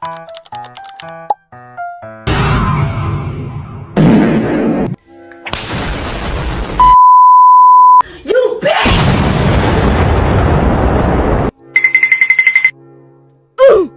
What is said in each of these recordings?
You bitch! Oh!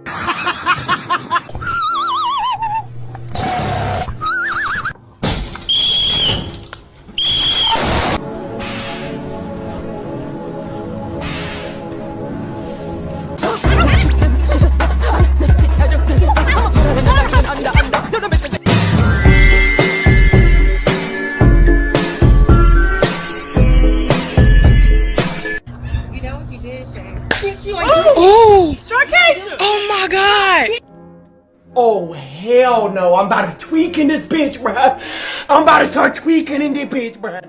Oh my god! Oh hell no, I'm about to tweak in this bitch, bruh. I'm about to start tweaking in this bitch, bruh.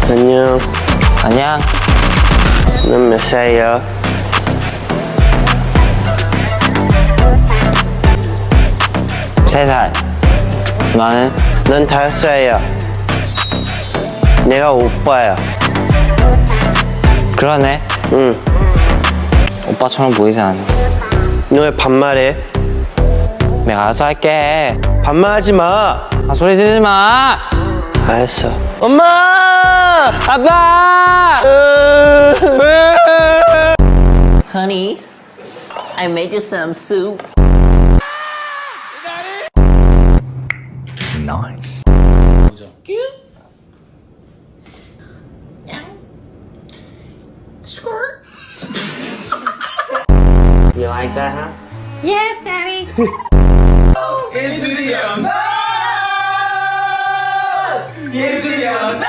안녕. 안녕. 넌 몇 살이야? 세 살. 너는? 넌 5살이야. 내가 오빠야. 그러네. 응. 오빠처럼 보이지 않아. 너 왜 반말해? 내가 알아서 할게. 반말하지 마. 아, 소리 지르지 마. 알았어. 엄마! 아빠! Honey, I made you some soup. Nice. You like that, huh? Yes, Daddy. Into the unknown! Into the unknown!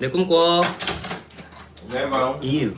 내 꿈꿔. 내 마음. 이유.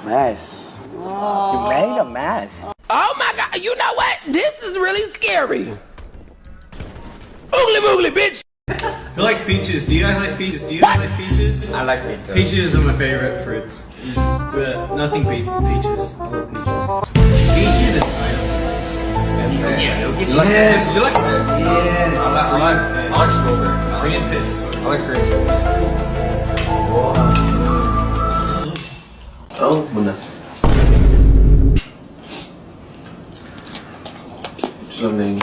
Nice. You made a mess. Oh my god, you know what? This is really scary. Oogly boogly, bitch! Who likes peaches? Do you guys like peaches? Do you guys like peaches? I like peaches. Peaches are my favorite fruits. But nothing beats peaches. I love peaches. Peaches is fine. Yeah, it'll get you. You like that? Yeah. I like strawberry. Green is this. I like green. 어? 못났어. 죄송해요.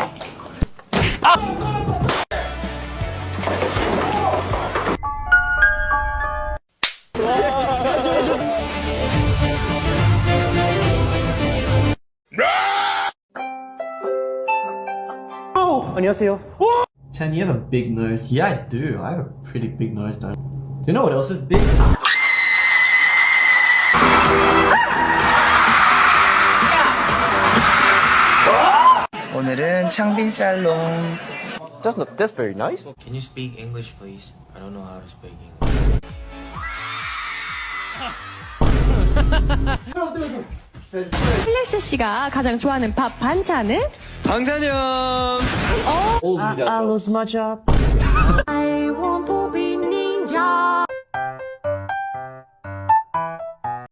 안녕하세요. Chan, you have a big nose. Yeah, I do. I have a pretty big nose, though. Do you know what else is big? 오늘은 창빈 살롱. That's very nice. Can you speak English, please? I don't know how to speak English. 필릭스 씨가 가장 좋아하는 밥 반찬은? 방탄염. I lose my job. I want to be